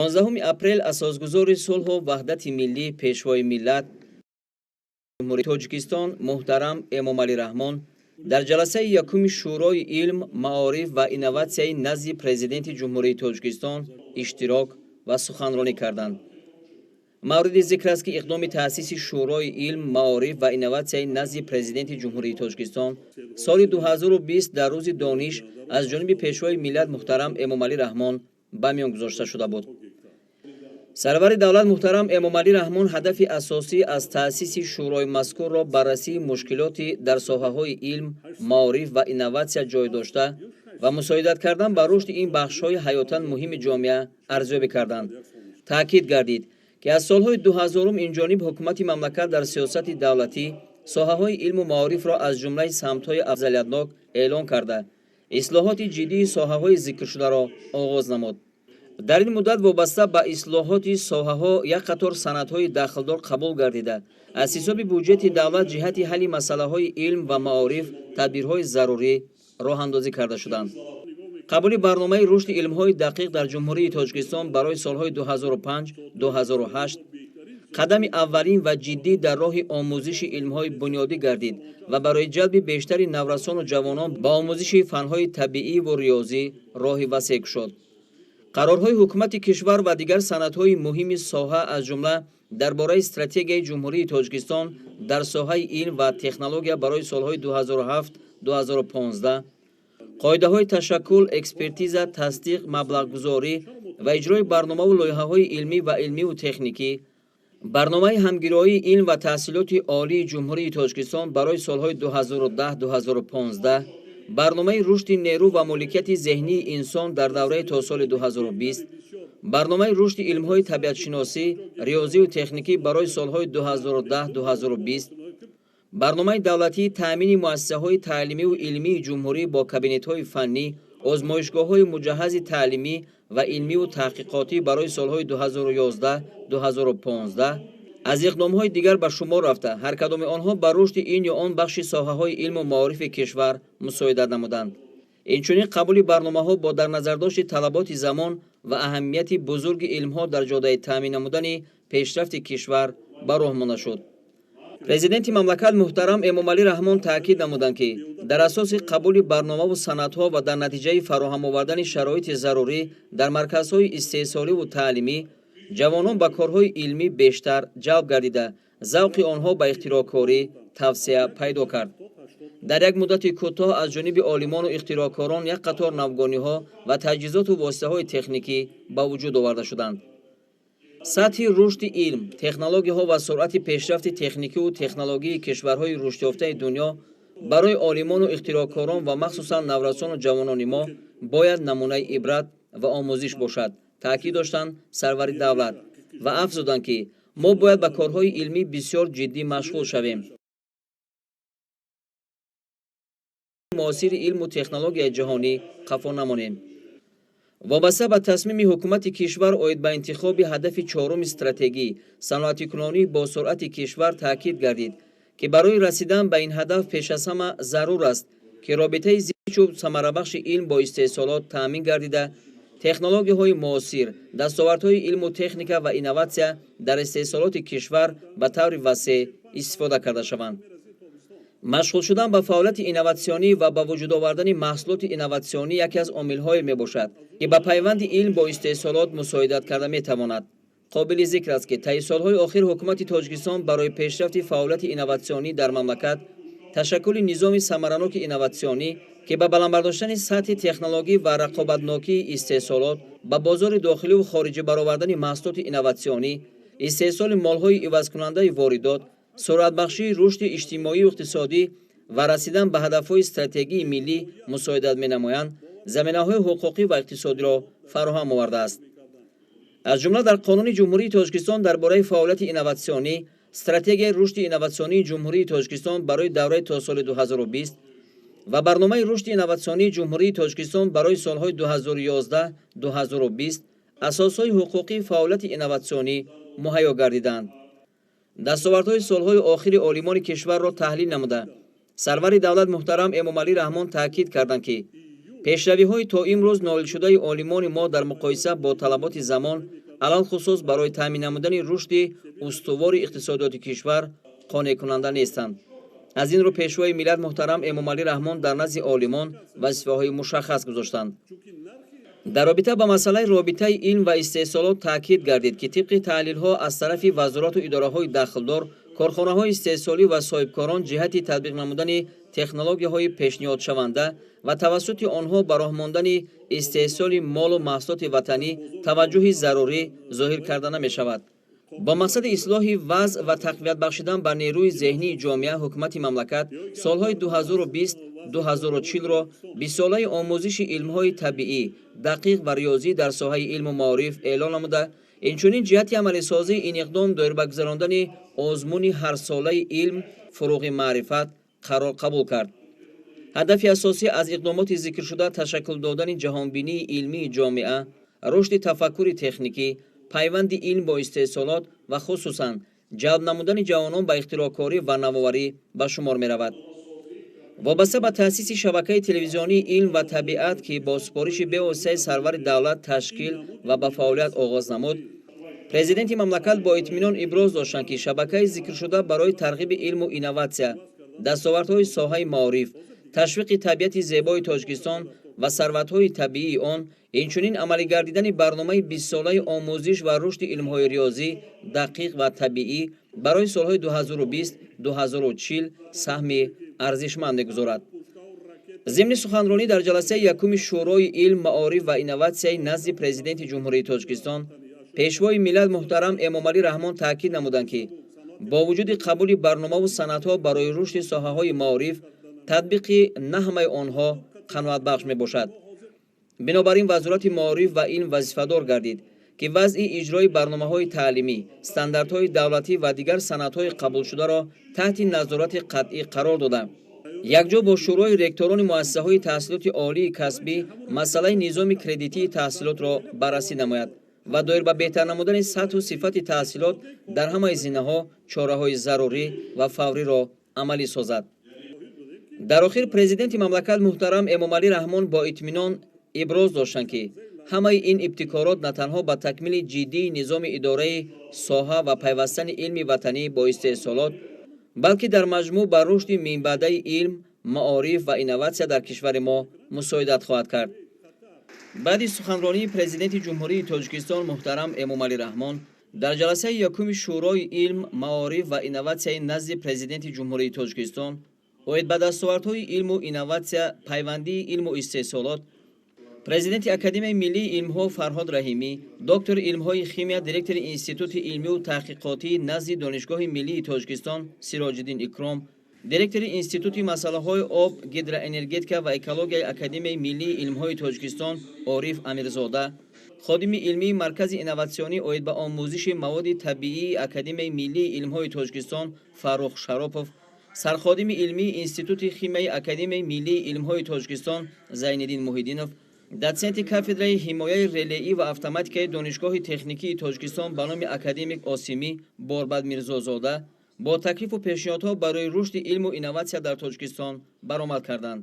15 апрел асосгузори сулҳу ваҳдати миллӣ пешвои миллат ҷумҳурии Тоҷикистон муҳтарам Эмомалӣ Раҳмон дар ҷаласаи якуми шӯрои илм, маориф ва инноватсияи назди президенти ҷумҳурии Тоҷикистон иштирок ва суханронӣ карданд. мавриди зикр аст, ки иқдоми таъсиси шӯрои илм, маориф ва инноватсияи назди президенти ҷумҳурии Тоҷикистон соли 2020 дар рӯзи дониш аз ҷониби пешвои миллат муҳтарам Эмомалӣ Раҳмон ба миён гузошта шуда буд. сарвари давлат муҳтарам Эмомалӣ Раҳмон ҳадафи асосӣ аз таъсиси шӯрои мазкурро баррасии мушкилоти дар соҳаҳои илм, маориф ва инноватсия ҷой дошта ва мусоидат кардан ба рушди ин бахшҳои ҳаётан муҳими ҷомеа арзёбӣ карданд. таъкид гардид, ки аз солҳои 2000 инҷониб ҳукумати мамлакат дар сиёсати давлатӣ соҳаҳои илму маорифро аз ҷумлаи самтҳои афзалиятнок эълон карда, ислоҳоти ҷиддии соҳаҳои зикршударо оғоз намуд. дар ин муддат вобаста ба ислоҳоти соҳаҳо як қатор санадҳои дахлдор қабул гардида, аз ҳисоби бюҷети давлат ҷиҳати ҳалли масъалаҳои илм ва маориф тадбирҳои зарурӣ роҳандозӣ карда шуданд. қабули барномаи рушди илмҳои дақиқ дар ҷумҳурии Тоҷикистон барои солҳои 2005-2008 қадами аввалин ва ҷиддӣ дар роҳи омӯзиши илмҳои бунёдӣ гардид ва барои ҷалби бештари наврасону ҷавонон ба омӯзиши фанҳои табииву риёзӣ роҳи васеъ кушод. қарорҳои ҳукумати кишвар ва дигар санадҳои муҳими соҳа аз ҷумла дар бораи стратегияи ҷумҳурии Тоҷикистон дар соҳаи илм ва технология барои солҳои 2007-2015, қоидаҳои ташаккул, экспертиза, тасдиқ, маблағгузорӣ ва иҷрои барномаву лоиҳаҳои илмӣ ва илмиву техникӣ, барномаи ҳамгироии илм ва таҳсилоти олии ҷумҳурии Тоҷикистон барои солҳои 2010-2015, барномаи рушди нерӯ ва моликияти зеҳнии инсон дар давраи то соли 2020, барномаи рушди илмҳои табиатшиносӣ, риёзиву техникӣ барои солҳои 2010-2020, барномаи давлатии таъмини муассисаҳои таълимиву илмии ҷумҳурӣ бо кабинетҳои фаннӣ, озмоишгоҳҳои муҷаҳҳази таълимӣ ва илмиву таҳқиқотӣ барои солҳои 2011-2015, аз иқдомҳои дигар ба шумор рафта, ҳар кадоми онҳо ба рушди ин ё он бахши соҳаҳои илму маорифи кишвар мусоидат намуданд. инчунин қабули барномаҳо бо дар назардошти талаботи замон ва аҳамияти бузурги илмҳо дар ҷодаи таъмин намудани пешрафти кишвар ба роҳ монда шуд. президенти мамлакат муҳтарам Эмомалӣ Раҳмон таъкид намуданд, ки дар асоси қабули барномаву санадҳо ва дар натиҷаи фароҳам овардани шароити зарурӣ дар марказҳои истеҳсоливу таълимӣ, ҷавонон ба корҳои илмӣ бештар ҷалб гардида, завқи онҳо ба ихтироъкорӣ тавсея пайдо кард. дар як муддати кӯтоҳ аз ҷониби олимону ихтироъкорон як қатор навгониҳо ва таҷҳизоту воситаҳои техникӣ ба вуҷуд оварда шуданд. сатҳи рушди илм, технологияҳо ва суръати пешрафти техникиву технологии кишварҳои рушдёфтаи дунё барои олимону ихтироъкорон ва махсусан наврасону ҷавонони мо бояд намунаи ибрат ва омӯзиш бошад, таъкид доштанд сарвари давлат ва афзуданд, ки мо бояд ба корҳои илмӣ бисёр ҷиддӣ машғул шавем. муосири илму технологияи ҷаҳонӣ қафо намонем. вобаста ба тасмими ҳукумати кишвар оид ба интихоби ҳадафи чоруми стратегӣ саноатикунонӣ бо суръати кишвар таъкид гардид, ки барои расидан ба ин ҳадаф пеш аз ҳама зарур аст, ки робитаи зичу самарабахши илм бо истеҳсолот таъмин гардида, технологияҳои муосир, дастовардҳои илму техника ва инноватсия дар истеҳсолоти кишвар ба таври васеъ истифода карда шаванд. машғул шудан ба фаъолияти инноватсионӣ ва ба вуҷуд овардани маҳсулоти инноватсионӣ яке аз омилҳое мебошад, ки ба пайванди илм бо истеҳсолот мусоидат карда метавонад. қобили зикр аст, ки таи солҳои охир ҳукумати Тоҷикистон барои пешрафти фаъолияти инноватсионӣ дар мамлакат ташаккули низоми самараноки инноватсионӣ, ки ба баландбардоштани сатҳи технологӣ ва рақобатнокии истеҳсолот ба бозори дохиливу хориҷӣ баровардани маҳсулоти инноватсионӣ, истеҳсоли молҳои ивазкунандаи воридот, суръатбахшии рушди иҷтимоию иқтисодӣ ва расидан ба ҳадафҳои стратегии миллӣ мусоидат менамоянд, заминаҳои ҳуқуқӣ ва иқтисодиро фароҳам овардааст. аз ҷумла дар Қонуни ҷумҳурии Тоҷикистон дар бораи фаъолияти инноватсионӣ, стратегияи рушди инноватсионии ҷумҳурии Тоҷикистон барои давраи то соли 2020 ва барномаи рушди инноватсионии ҷумҳурии Тоҷикистон барои солҳои 2011-2020 асосҳои ҳуқуқии фаъолияти инноватсионӣ муҳайё гардиданд. дастовардҳои солҳои охири олимони кишварро таҳлил намуда, сарвари давлат муҳтарам Эмомалӣ Раҳмон таъкид карданд, ки пешравиҳои то имрӯз ноилшудаи олимони мо дар муқоиса бо талаботи замон алалхусус барои таъмин намудани рушди устувори иқтисодиёти кишвар қонеъкунанда нестанд. аз ин рӯ пешвои миллат муҳтарам Эмомалӣ Раҳмон дар назди олимон вазифаҳои мушаххас гузоштанд. дар робита ба масъалаи робитаи илм ва истеҳсолот таъкид гардид, ки тибқи таҳлилҳо аз тарафи вазорату идораҳои дахлдор, корхонаҳои истеҳсолӣ ва соҳибкорон ҷиҳати татбиқ намудани технологияҳои пешниҳодшаванда ва тавассути онҳо ба роҳ мондани истеҳсоли молу маҳсулоти ватанӣ таваҷҷӯҳи зарурӣ зоҳир карда намешавад. бо мақсади ислоҳи вазъ ва тақвият бахшидан ба нерӯи зеҳнии ҷомеа, ҳукумати мамлакат солҳои 2020-2040-ро бисолаи омӯзиши илмҳои табиӣ, дақиқ ва риёзӣ дар соҳаи илму маориф эълон намуда, инчунин ҷиҳати амалисозии ин иқдом доир ба гузарондани озмуни ҳарсолаи илм, фуруғи маърифат қарор қабул кард. ҳадафи асосӣ аз иқдомоти зикршуда ташаккул додани ҷаҳонбинии илмии ҷомеа, рушди тафаккури техникӣ, пайванди илм бо истеҳсолот ва хусусан ҷалб намудани ҷавонон ба ихтироъкорӣ ва навоварӣ ба шумор меравад. вобаста ба таъсиси шабакаи телевизионии илм ва табиат, ки бо супориши бевоситаи сарвари давлат ташкил ва ба фаъолият оғоз намуд, президенти мамлакат бо итминон иброз доштанд, ки шабакаи зикршуда барои тарғиби илму инноватсия, дастовардҳои соҳаи маориф, ташвиқи табиати зебои Тоҷикистон ва сарватҳои табиии он, инчунин амалӣ гардидани барномаи 20-солаи омӯзиш ва рушди илмҳои риёзӣ, дақиқ ва табиӣ барои солҳои 2020-2040 саҳми арзишманд мегузорад. зимни суханронӣ дар ҷаласаи якуми шӯрои илм, маориф ва инноватсияи назди президенти ҷумҳурии Тоҷикистон, пешвои миллат муҳтарам Эмомалӣ Раҳмон таъкид намуданд, ки бо вуҷуди қабули барномаву санадҳо барои рушди соҳаҳои маориф, татбиқи на ҳамаи онҳо қаноатбахш мебошад. бинобар ин вазорати маориф ва илм вазифадор гардид, ки вазъи иҷрои барномаҳои таълимӣ, стандартҳои давлатӣ ва дигар санадҳои қабулшударо таҳти назорати қатъӣ қарор дода, якҷо бо шӯрои ректорони муассисаҳои таҳсилоти олии касбӣ масъалаи низоми кредитии таҳсилотро баррасӣ намояд ва доир ба беҳтар намудани сатҳу сифати таҳсилот дар ҳамаи зинаҳо чораҳои зарурӣ ва фавриро амалӣ созад. дар охир президенти мамлакат муҳтарам Эмомалӣ Раҳмон бо итминон иброз доштанд, ки ҳамаи ин ибтикорот на танҳо ба такмили ҷиддии низоми идораи соҳа ва пайвастани илми ватанӣ бо истеҳсолот, балки дар маҷмӯъ ба рушди минбаъдаи илм, маориф ва инноватсия дар кишвари мо мусоидат хоҳад кард. баъди суханронии президенти ҷумҳурии Тоҷикистон муҳтарам Эмомалӣ Раҳмон дар ҷаласаи якуми шӯрои илм, маориф ва инноватсияи назди президенти ҷумҳурии Тоҷикистон оид ба дастовардҳои илму инноватсия, пайвандии илму истеҳсолот, президенти Академияи миллии илмҳо Фарҳод Раҳимӣ, доктори илмҳои химия, директори Институти илмию таҳқиқотӣ назди Донишгоҳи миллии Тоҷикистон Сироҷиддин Икром, директори Институти масъалаҳои об, гидроэнергетика ва экологияи Академияи миллии илмҳои Тоҷикистон Ориф Амирзода, ходими илмии маркази инноватсионӣ оид ба омӯзиши маводи табиии Академияи миллии илмҳои Тоҷикистон Фаррух Шаропов, сарходими илмии Институти химияи Академияи миллии илмҳои Тоҷикистон Зайниддин Муҳиддинов, доценти кафедраи ҳимояи релеӣ ва автоматикаи Донишгоҳи техникии Тоҷикистон ба номи академик Осимӣ Борбад Мирзозода бо таклифу пешниҳодҳо барои рушди илму инноватсия дар Тоҷикистон баромад карданд.